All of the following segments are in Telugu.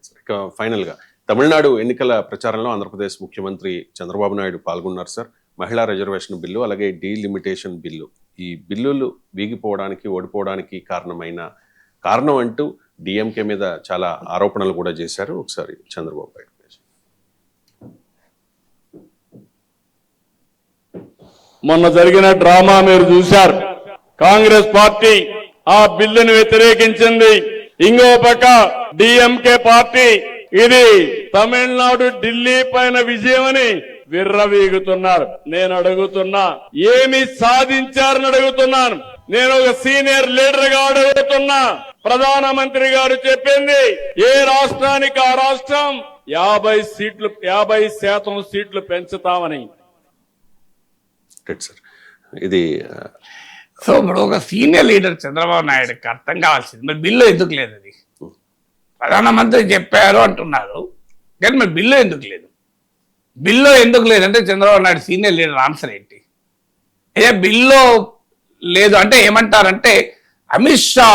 Right sir. ఇక ఫైనల్గా తమిళనాడు ఎన్నికల ప్రచారంలో ఆంధ్రప్రదేశ్ ముఖ్యమంత్రి చంద్రబాబు నాయుడు పాల్గొన్నారు సార్. మహిళా రిజర్వేషన్ బిల్లు, అలాగే డీలిమిటేషన్ బిల్లు, ఈ బిల్లులు వీగిపోవడానికి, ఓడిపోవడానికి కారణం అంటూ డిఎంకే మీద చాలా ఆరోపణలు కూడా చేశారు. ఒకసారి చంద్రబాబు నాయుడు. మొన్న జరిగిన డ్రామా మీరు చూశారు. కాంగ్రెస్ పార్టీ ఆ బిల్లును వ్యతిరేకించింది. ఇంకో పక్క డిఎంకే పార్టీ ఇది తమిళనాడు ఢిల్లీ పైన విజయమని విర్రవీగుతున్నారు. నేను అడుగుతున్నా, ఏమి సాధించారని అడుగుతున్నాను. నేను ఒక సీనియర్ లీడర్ గా అడుగుతున్నా. ప్రధానమంత్రి గారు చెప్పింది ఏ రాష్ట్రానికి ఆ రాష్ట్రం 50% సీట్లు పెంచుతామని. సార్ ఇది సో ఇప్పుడు ఒక సీనియర్ లీడర్ చంద్రబాబు నాయుడుకి అర్థం కావాల్సింది, మరి బిల్లు ఎందుకు లేదు? అది ప్రధానమంత్రి చెప్పారు అంటున్నారు, కానీ మరి బిల్లు ఎందుకు లేదు? బిల్లు ఎందుకు లేదంటే Chandrababu Naidu senior leader answer ఏంటి? అదే బిల్లు లేదు అంటే ఏమంటారంటే అమిత్ షా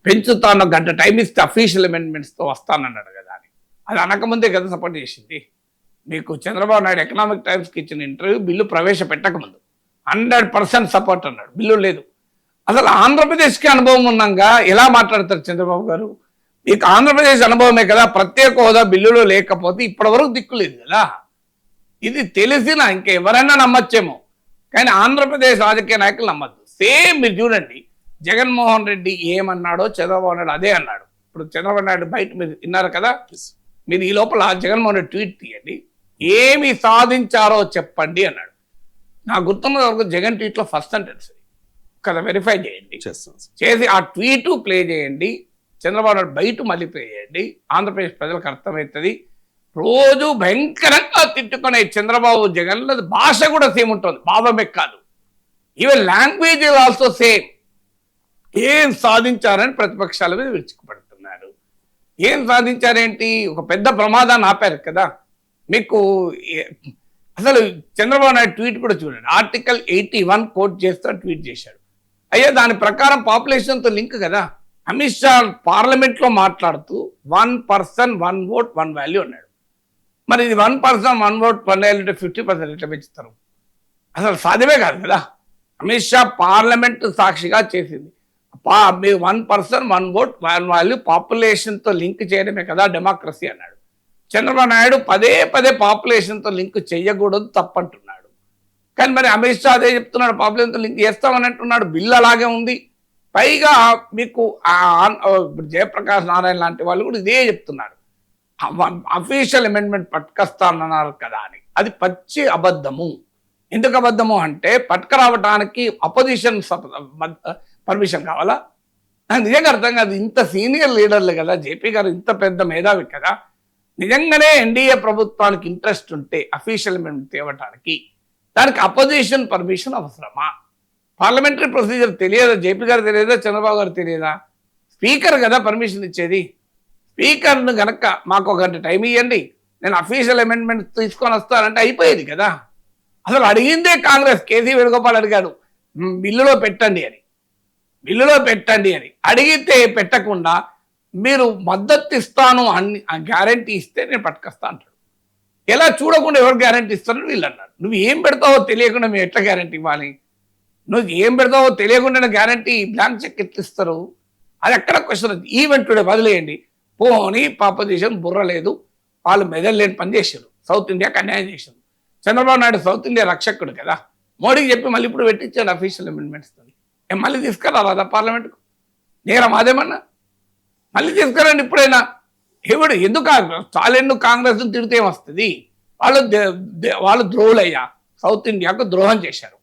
పెంచుతాను, గంట టైం ఇస్తే అఫీషియల్ అమెండ్మెంట్స్తో వస్తానన్నాడు కదా అని. అది అనకముందే కదా సపోర్ట్ చేసింది. మీకు చంద్రబాబు నాయుడు ఎకనామిక్ టైమ్స్కి ఇచ్చిన ఇంటర్వ్యూ బిల్లు ప్రవేశపెట్టకముందు 100% సపోర్ట్ అన్నాడు. బిల్లు లేదు. అసలు ఆంధ్రప్రదేశ్కి అనుభవం ఉన్నాగా ఎలా మాట్లాడతారు చంద్రబాబు గారు? మీకు ఆంధ్రప్రదేశ్ అనుభవమే కదా. ప్రత్యేక హోదా బిల్లులో లేకపోతే ఇప్పటివరకు దిక్కులేదు కదా. ఇది తెలిసిన ఇంకెవరైనా నమ్మచ్చేమో, కానీ ఆంధ్రప్రదేశ్ రాజకీయ నాయకులు నమ్మద్దు. సేమ్ మీరు చూడండి, జగన్మోహన్ రెడ్డి ఏమన్నాడో చంద్రబాబు నాయుడు అదే అన్నాడు. ఇప్పుడు చంద్రబాబు నాయుడు బయట మీరు విన్నారు కదా, మీరు ఈ లోపల జగన్మోహన్ రెడ్డి ట్వీట్ తీయండి, ఏమి సాధించారో చెప్పండి అన్నాడు. నాకు గుర్తున్న వరకు జగన్ ట్వీట్లో ఫస్ట్ సెంటెన్స్ కదా, వెరిఫై చేయండి, చేసి ఆ ట్వీటు ప్లే చేయండి. చంద్రబాబు నాయుడు బయట మళ్ళీ ప్లే చేయండి. ఆంధ్రప్రదేశ్ ప్రజలకు అర్థమవుతుంది. రోజు భయంకరంగా తిట్టుకునే చంద్రబాబు జగన్ల భాష కూడా సేమ్ ఉంటుంది, భావమే కాదు. Even language is also same. ఏం సాధించారని ప్రతిపక్షాల మీద విరుచుకుపడుతున్నారు. ఏం సాధించారేంటి? ఒక పెద్ద ప్రమాదాన్ని ఆపారు కదా. మీకు అసలు చంద్రబాబు నాయుడు ట్వీట్ కూడా చూడండి, ఆర్టికల్ 81 కోట్ చేస్తూ ట్వీట్ చేశాడు. అయ్యా దాని ప్రకారం పాపులేషన్తో లింక్ కదా. అమిత్ షా పార్లమెంట్లో మాట్లాడుతూ 1 person 1 vote 1 value అన్నాడు. మరి ఇది 1 person 1 vote 1 value అంటే 50% ఎట్లా పెంచుతారు? అసలు సాధ్యమే కాదు కదా. అమిత్ షా పార్లమెంట్ సాక్షిగా చేసింది. 1 person 1 vote 1 value పాపులేషన్తో లింక్ చేయడమే కదా డెమోక్రసీ అన్నాడు. చంద్రబాబు నాయుడు పదే పాపులేషన్తో లింక్ చేయకూడదు, తప్పంటున్నాడు. కానీ మరి అమిత్ షా అదే చెప్తున్నాడు, పాపులేషన్తో లింక్ చేస్తామని అంటున్నాడు. బిల్లు అలాగే ఉంది. పైగా మీకు జయప్రకాష్ నారాయణ లాంటి వాళ్ళు కూడా ఇదే చెప్తున్నారు, అఫీషియల్ అమెండ్మెంట్ పట్టుకొస్తానన్నారు కదా అని. అది పచ్చి అబద్ధము. ఎందుకు అబద్ధము అంటే పట్టుకురావడానికి అపోజిషన్ పర్మిషన్ కావాలా? నాకు నిజంగా అర్థం కాదు. ఇంత సీనియర్ లీడర్లు కదా, జేపీ గారు ఇంత పెద్ద మేధావి కదా. నిజంగానే ఎన్డీఏ ప్రభుత్వానికి ఇంట్రెస్ట్ ఉంటే అఫీషియల్ అమెండ్మెంట్ తేవటానికి దానికి అపోజిషన్ పర్మిషన్ అవసరమా? పార్లమెంటరీ ప్రొసీజర్ తెలియదా? జేపీ గారు తెలియదా? చంద్రబాబు గారు తెలియదా? స్పీకర్ కదా పర్మిషన్ ఇచ్చేది. స్పీకర్ను కనుక మాకు ఒక గంట టైం ఇవ్వండి, నేను అఫీషియల్ అమెండ్మెంట్ తీసుకొని వస్తానంటే అయిపోయేది కదా. అసలు అడిగిందే కాంగ్రెస్. కేసీ వేణుగోపాల్ అడిగాడు బిల్లులో పెట్టండి అని, అడిగితే పెట్టకుండా మీరు మద్దతు ఇస్తాను అని గ్యారంటీ ఇస్తే నేను పట్టుకొస్తా అంటాడు. ఎలా చూడకుండా ఎవరు గ్యారంటీ ఇస్తారని వీళ్ళు అన్నారు. నువ్వు ఏం పెడతావో తెలియకుండా మేము ఎట్లా గ్యారంటీ ఇవ్వాలి? నువ్వు ఏం పెడతావో తెలియకుండా గ్యారంటీ బ్లాంక్ చెక్ ఎట్లా ఇస్తారు? అది ఎక్కడ క్వశ్చన్. ఈవెంట్ టుడే వదిలేయండి. పోనీ పాపొజిషన్ బుర్ర లేదు, వాళ్ళు మెదడులేని పని చేశారు, సౌత్ ఇండియాకి అన్యాయం చేశారు. చంద్రబాబు నాయుడు సౌత్ ఇండియా రక్షకుడు కదా, మోడీకి చెప్పి మళ్ళీ ఇప్పుడు పెట్టించాడు అఫీషియల్ అమెండ్మెంట్స్. మళ్ళీ తీసుకురాదా పార్లమెంట్కు? నేరం అదేమన్నా? మళ్ళీ తీసుకురండి ఇప్పుడైనా. ఎవడు ఎందుకు చాలెందుకు కాంగ్రెస్ తిడితే వస్తుంది? వాళ్ళు ద్రోహులయ్యా, సౌత్ ఇండియాకు ద్రోహం చేశారు.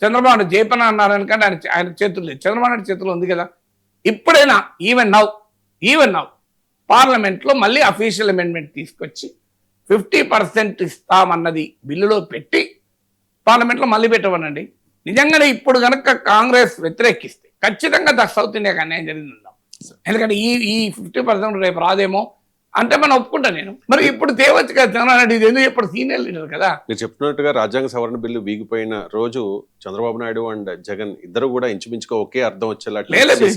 చంద్రబాబు నాయుడు జేపన అన్నారని కానీ ఆయన చేతులు లేదు, చంద్రబాబు నాయుడు చేతులు ఉంది కదా. ఇప్పుడైనా ఈవెన్ నౌ పార్లమెంట్లో మళ్ళీ అఫీషియల్ అమెండ్మెంట్ తీసుకొచ్చి 50% ఇస్తామన్నది బిల్లులో పెట్టి పార్లమెంట్లో మళ్ళీ పెట్టమనండి. నిజంగానే ఇప్పుడు కనుక కాంగ్రెస్ వ్యతిరేకిస్తే ఖచ్చితంగా సౌత్ ఇండియాకి అన్యాయం జరిగిందందాం. ఎందుకంటే ఈ 50% రేపు రాదేమో అంటే మనం ఒప్పుకుంటా నేను. మరి ఇప్పుడు తేవచ్చు కదా చంద్రబాబు నాయుడు, ఇది ఎందుకు ఇప్పుడు సీనియర్ లీడర్ కదా. మీరు చెప్తున్నట్టుగా రాజ్యాంగ సవరణ బిల్లు వీగిపోయిన రోజు చంద్రబాబు నాయుడు అండ్ జగన్ ఇద్దరు కూడా ఇంచుమించుగా ఒకే అర్థం వచ్చేలా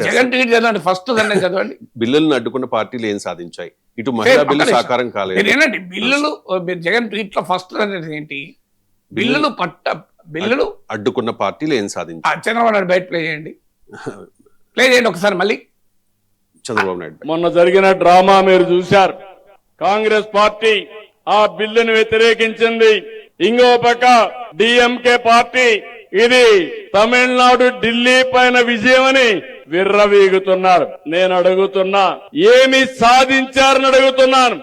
జగన్ ట్వీట్ చదవండి, ఫస్ట్ చదవండి. బిల్లులను అడ్డుకున్న పార్టీలు ఏం సాధించాయి? ఇటు మహిళా బిల్లు సాకారం కాలేదు. మీరు ఏంటంటే బిల్లులు మీరు జగన్ ట్వీట్ లో ఫస్ట్ అనేది ఏంటి, బిల్లులు అడ్డుకున్న పార్టీలు ఏం సాధించారు? చంద్రబాబు నాయుడు బయట ప్లే చేయండి ఒకసారి మళ్ళీ. చంద్రబాబు నాయుడు మొన్న జరిగిన డ్రామా మీరు చూశారు. కాంగ్రెస్ పార్టీ ఆ బిల్లును వ్యతిరేకించింది. ఇంకో పక్క డిఎంకే పార్టీ ఇది తమిళనాడు ఢిల్లీ పైన విజయమని విర్రవీగుతున్నారు. నేను అడుగుతున్నా, ఏమి సాధించారని అడుగుతున్నాను.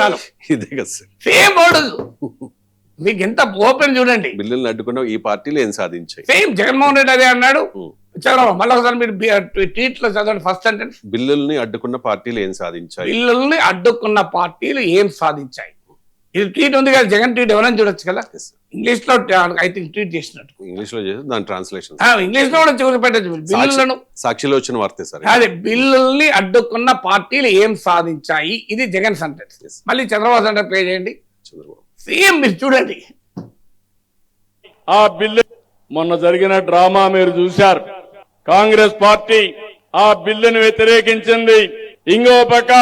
చాలు, ఇదే కదా సార్. సేమ్ మీకు ఎంత ఓపెన్ చూడండి. బిల్లులను అడ్డుకున్న ఈ పార్టీలు ఏం సాధించాయి? సేమ్ జగన్మోహన్ రెడ్డి అదే అన్నాడు. చంద్రబాబు మళ్ళీ ఒకసారి మీరు ట్వీట్ లో చదవండి ఫస్ట్ సెంటెన్స్. బిల్లుల్ని అడ్డుకున్న పార్టీలు ఏం సాధించాయి? బిల్లుల్ని అడ్డుకున్న పార్టీలు ఏం సాధించాయి. ఇది ట్వీట్ ఉంది కదా, జగన్ ట్వీట్ ఎవరైనా చూడొచ్చు కదా. ఇంగ్లీష్ లో ఐ థింక్ ట్వీట్ చేసినట్టు. ఇంగ్లీష్ లో చేసి దాని ట్రాన్స్లేషన్ ఇంగ్లీష్ లో కూడా చూపెట్టచ్చు. బిల్లులను సాక్షిలో వచ్చిన వార్తే సార్. అదే బిల్లుల్ని అడ్డుకున్న పార్టీలు ఏం సాధించాయి, ఇది జగన్ సెంటెన్స్. మళ్ళీ చంద్రబాబు సెంటెన్స్ ప్లే చేయండి. చంద్రబాబు సేమ్ మీరు చూడండి. ఆ బిల్లు మొన్న జరిగిన డ్రామా మీరు చూశారు. కాంగ్రెస్ పార్టీ ఆ బిల్లును వ్యతిరేకించింది. ఇంకో పక్క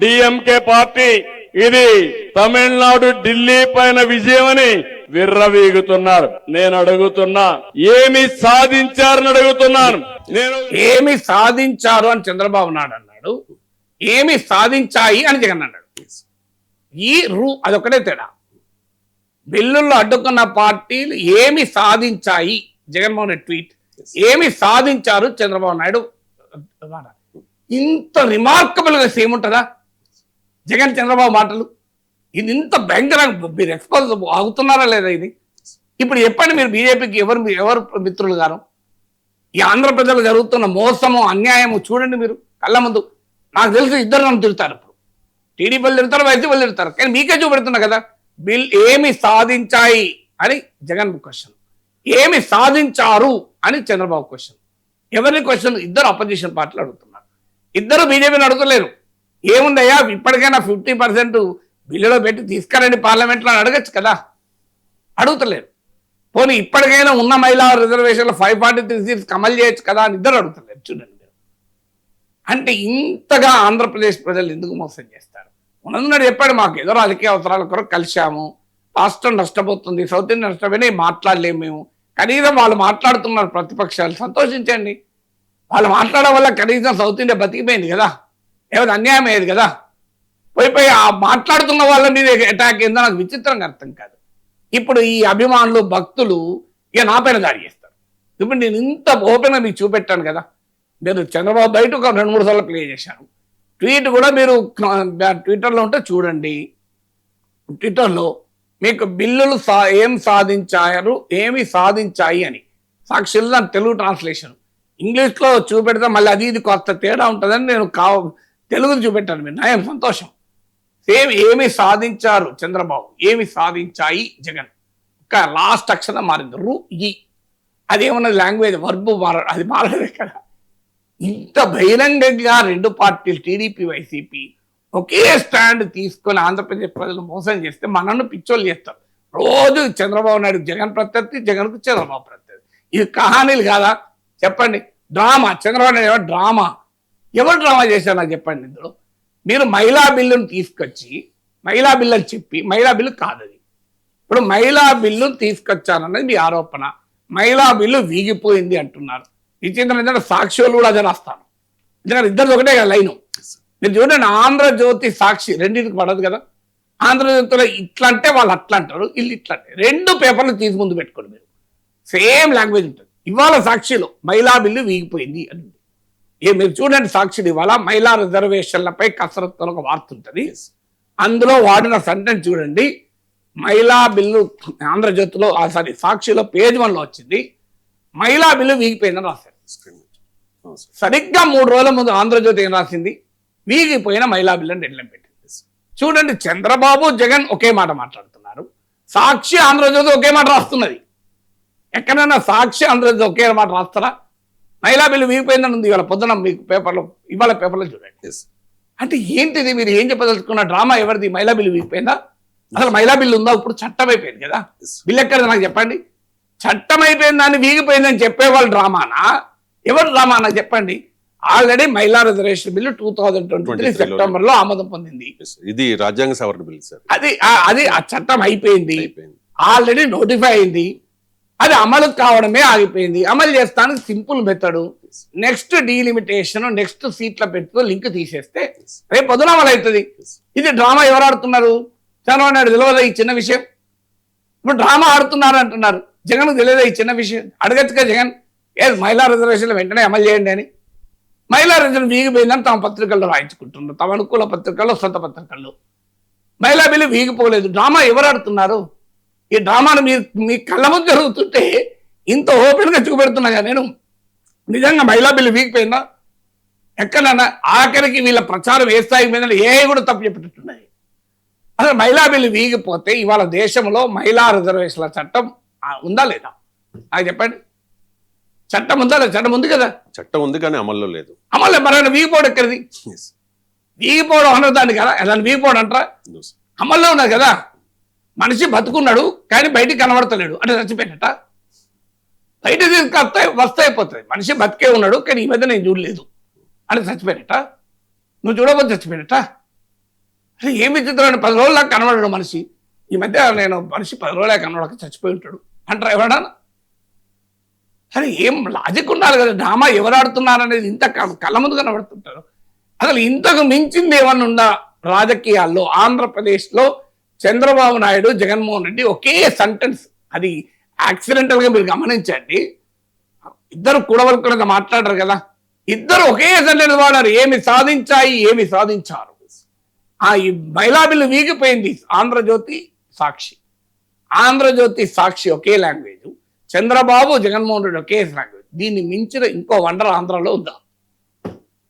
డిఎంకే పార్టీ ఇది తమిళనాడు ఢిల్లీ పైన విజయమని విర్రవీగుతున్నారు. నేను అడుగుతున్నా, ఏమి సాధించారని అడుగుతున్నాను. ఏమి సాధించారు అని చంద్రబాబు నాయుడు అన్నాడు, ఏమి సాధించాయి అని జగన్ అన్నాడు. ఈ అదొకటే తేడా. బిల్లుల్లో అడ్డుకున్న పార్టీలు ఏమి సాధించాయి జగన్మోహన్ రెడ్డి ట్వీట్, ఏమి సాధించారు చంద్రబాబు నాయుడు. ఇంత రిమార్కబుల్ గా సేమ్ ఉంటుందా జగన్ చంద్రబాబు మాటలు? ఇది ఇంత భయంకరంగా మీరు ఎక్స్పోజ్ అవుతున్నారా లేదా? ఇది ఇప్పుడు చెప్పండి, మీరు బీజేపీకి ఎవరు మిత్రులు గారు? ఈ ఆంధ్ర ప్రజలు జరుగుతున్న మోసము అన్యాయము చూడండి మీరు కళ్ళ ముందు. నాకు తెలుసు ఇద్దరు నన్ను తిడతారు. ఇప్పుడు టీడీపీ వాళ్ళు తిడతారు, వైసీపీ వాళ్ళు తిడతారు, కానీ మీకే చూపెడుతున్నా కదా. బిల్ ఏమి సాధించాయి అని జగన్ క్వశ్చన్, ఏమి సాధించారు అని చంద్రబాబు క్వశ్చన్. ఎవరిని క్వశ్చన్? ఇద్దరు అపోజిషన్ పార్టీలు అడుగుతున్నారు. ఇద్దరు బీజేపీని అడుగుతలేరు. ఏముందయ్యా, ఇప్పటికైనా 50% బిల్లులో పెట్టి తీసుకురండి పార్లమెంట్లో అడగచ్చు కదా, అడుగుతలేరు. పోనీ ఇప్పటికైనా ఉన్న మహిళా రిజర్వేషన్లో 543 సీట్స్ అమలు చేయొచ్చు కదా అని ఇద్దరు అడుగుతలేరు. చూడండి మీరు, అంటే ఇంతగా ఆంధ్రప్రదేశ్ ప్రజలు ఎందుకు మోసం చేస్తారు? ఉన్నది చెప్పాడు, మాకు ఏదో రాజకీయ అవసరాల కొరకు కలిశాము, రాష్ట్రం నష్టపోతుంది, సౌత్ ఇండియా నష్టపోయినా మాట్లాడలేము మేము. కనీసం వాళ్ళు మాట్లాడుతున్నారు ప్రతిపక్షాలు, సంతోషించండి. వాళ్ళు మాట్లాడడం వల్ల కనీసం సౌత్ ఇండియా బతికిపోయింది కదా, ఏమైనా అన్యాయం అయ్యేది కదా. పోయి ఆ మాట్లాడుతున్న వాళ్ళ మీద అటాక్ ఏందో నాకు విచిత్రంగా అర్థం కాదు. ఇప్పుడు ఈ అభిమానులు భక్తులు ఇక నా పైన దాడి చేస్తారు. ఇప్పుడు నేను ఇంత ఓపెన్గా మీకు చూపెట్టాను కదా. మీరు చంద్రబాబు బయట ఒక 2-3 సార్లు ప్లే చేశాను. ట్వీట్ కూడా మీరు ట్విట్టర్లో ఉంటే చూడండి. ట్విట్టర్లో మీకు బిల్లులు ఏం సాధించారు, ఏమి సాధించాయి అని సాక్షులు దాని తెలుగు ట్రాన్స్లేషన్. ఇంగ్లీష్లో చూపెడితే మళ్ళీ అది ఇది కొత్త తేడా ఉంటుందని నేను తెలుగులో చూపెట్టాను. మీరు నయం, సంతోషం. సేమ్ ఏమి సాధించారు చంద్రబాబు, ఏమి సాధించాయి జగన్. ఒక లాస్ట్ అక్షరం మారింది, ఈ. అదేమన్నది లాంగ్వేజ్ వర్బు అది మారలేదు కదా. ఇంత బహిరంగంగా రెండు పార్టీలు టీడీపీ వైసీపీ ఒకే స్టాండ్ తీసుకొని ఆంధ్రప్రదేశ్ ప్రజలు మోసం చేస్తే మనను పిచ్చోళ్ళు చేస్తారు. రోజు చంద్రబాబు నాయుడు జగన్ ప్రత్యర్థి, జగన్కు చంద్రబాబు ప్రత్యర్థి. ఇది కహానీలు కాదా చెప్పండి? డ్రామా. చంద్రబాబు నాయుడు డ్రామా. ఎవరు డ్రామా చేశారు నాకు చెప్పండి. ఇందులో మీరు మహిళా బిల్లును తీసుకొచ్చి మహిళా బిల్లు అని చెప్పి, మహిళా బిల్లు కాదది. ఇప్పుడు మహిళా బిల్లు తీసుకొచ్చారన్నది మీ ఆరోపణ. మహిళా బిల్లు వీగిపోయింది అంటున్నారు. విచిత్రం ఏంటంటే సాక్షులు కూడా అదే రాస్తాను. ఎందుకంటే ఇద్దరు ఒకటే కదా లైను. మీరు చూడండి, ఆంధ్రజ్యోతి సాక్షి రెండింటికి పడదు కదా. ఆంధ్రజ్యోతిలో ఇట్లా అంటే వాళ్ళు అట్లా అంటారు, వీళ్ళు ఇట్లా అంటే 2 పేపర్లు తీసి ముందు పెట్టుకోండి మీరు. సేమ్ లాంగ్వేజ్ ఉంటుంది. ఇవాళ సాక్షిలో మహిళా బిల్లు వీగిపోయింది అని మీరు చూడండి. సాక్షిలో ఇవాళ మహిళా రిజర్వేషన్లపై కసరత్తు ఒక వార్త ఉంటుంది. అందులో వాడిన సెంటెన్స్ చూడండి. మహిళా బిల్లు ఆంధ్రజ్యోతిలో సాక్షిలో పేజ్ 1లో వచ్చింది. మహిళా బిల్లు వీగిపోయిందని రాశారు. సరిగ్గా 3 రోజుల ముందు ఆంధ్రజ్యోతి ఏం రాసింది? వీగిపోయిన మహిళా బిల్లు అని హెడ్లైన్ పెట్టింది. చూడండి, చంద్రబాబు జగన్ ఒకే మాట మాట్లాడుతున్నారు. సాక్షి ఆంధ్రజ్యోతి ఒకే మాట రాస్తున్నది. ఎక్కడైనా సాక్షి ఆంధ్రజ్యోతి ఒకే మాట రాస్తారా? మహిళా బిల్లు వీగిపోయిందని ఉంది ఇవాళ పొద్దున మీకు పేపర్లో, ఇవాళ పేపర్లో చూడండి. అంటే ఏంటిది? మీరు ఏం చెప్పదలుచుకున్న డ్రామా ఎవరిది? మహిళా బిల్లు వీగిపోయిందా? అసలు మహిళా బిల్లు ఉందా? ఇప్పుడు చట్టం అయిపోయింది కదా. బిల్లు ఎక్కడిది నాకు చెప్పండి. చట్టం అయిపోయిందని వీగిపోయిందని చెప్పేవాళ్ళు డ్రామానా? ఎవరు డ్రామా నాకు చెప్పండి. ఆల్రెడీ మహిళా రిజర్వేషన్ బిల్లు 2023 23 సెప్టెంబర్ లో ఆమోదం పొందింది. Yes, ఇది రాజ్యాంగ సవరణ బిల్ సార్. అది ఆ చట్టం అయిపోయింది, అయిపోయింది. ఆల్రెడీ నోటిఫై అయింది. అది అమలు కావడమే ఆగిపోయింది. అమలు చేస్తానికి simple method, next delimitation, next సీట్ల పెట్టుతో లింక్ తీసేస్తే రేపు పొద్దున అమలు అవుతుంది. ఇది డ్రామా ఎవరు ఆడుతున్నారు? చంద్రబాబు నాయుడు తెలియదు ఈ చిన్న విషయం. ఇప్పుడు డ్రామా ఆడుతున్నారు అంటున్నారు. జగన్ తెలియదు ఈ చిన్న విషయం. అడగచ్చుగా జగన్, మహిళా రిజర్వేషన్లు వెంటనే అమలు చేయండి అని. మహిళా రిజర్వేషన్ వీగిపోయిందని తమ పత్రికల్లో రాయించుకుంటున్నారు, తమ అనుకూల పత్రికల్లో, సొంత పత్రికల్లో. మహిళా బిల్లు వీగిపోలేదు. డ్రామా ఎవరు ఆడుతున్నారు? ఈ డ్రామాను మీ కళ్ళ ముందు జరుగుతుంటే ఇంత ఓపెన్గా చూపెడుతున్నా నేను. నిజంగా మహిళా బిల్లు వీగిపోయిందా? ఎక్కడన్నా ఆఖరికి వీళ్ళ ప్రచారం ఏ స్థాయి మీద ఏ కూడా తప్పు చెప్పేటట్టున్నాయి. అసలు మహిళా బిల్లు వీగిపోతే ఇవాళ దేశంలో మహిళా రిజర్వేషన్ల చట్టం ఉందా లేదా? అది చెప్పండి. చట్టం ఉందా లేదా? చట్టం ఉంది కదా. చట్టం ఉంది కానీ అమల్లో లేదు. అమలు మరి వీగిపోవడం ఎక్కడిది? Yes. వీగిపోవడం అన్నది దాన్ని కదా, దాన్ని వీగిపోవడం అంటారా? No, sir. అమల్లో ఉన్నది కదా. మనిషి బతుకున్నాడు కానీ బయటికి కనబడతలేడు అంటే చచ్చిపోయినట్ట. బయట వస్తే అయిపోతుంది. మనిషి బతికే ఉన్నాడు కానీ ఈ మధ్య నేను చూడలేదు అంటే చచ్చిపోయినట్ట. నువ్వు చూడబోతే చచ్చిపోయినట్ట. అరే ఏమి చిత్రం, 10 రోజులకు కనబడాడు మనిషి. ఈ మధ్య నేను మనిషి 10 రోజులకు కనబడక చచ్చిపోయి ఉంటాడు అంటారా ఎవడా? అరే ఏం లాజిక్ ఉండాలి కదా. డ్రామా ఎవరు ఆడుతున్నారు అనేది ఇంత కళ్ళ ముందు కనబడుతుంటారు. అసలు ఇంతకు మించింది ఏమన్నా ఉందా రాజకీయాల్లో? ఆంధ్రప్రదేశ్లో చంద్రబాబు నాయుడు, జగన్మోహన్ రెడ్డి ఒకే సెంటెన్స్, అది యాక్సిడెంటల్గా మీరు గమనించండి. ఇద్దరు కూడవలుకున్నది మాట్లాడారు కదా, ఇద్దరు ఒకే సెంటెన్స్ వాడారు. ఏమి సాధించాయి, ఏమి సాధించారు. ఈ మహిళా బిల్లు వీగిపోయింది. ఆంధ్రజ్యోతి, సాక్షి. ఆంధ్రజ్యోతి, సాక్షి ఒకే లాంగ్వేజ్, చంద్రబాబు, జగన్మోహన్ రెడ్డి ఒకే లాంగ్వేజ్. దీన్ని మించిన ఇంకో వండర్ ఆంధ్రాలో ఉందా?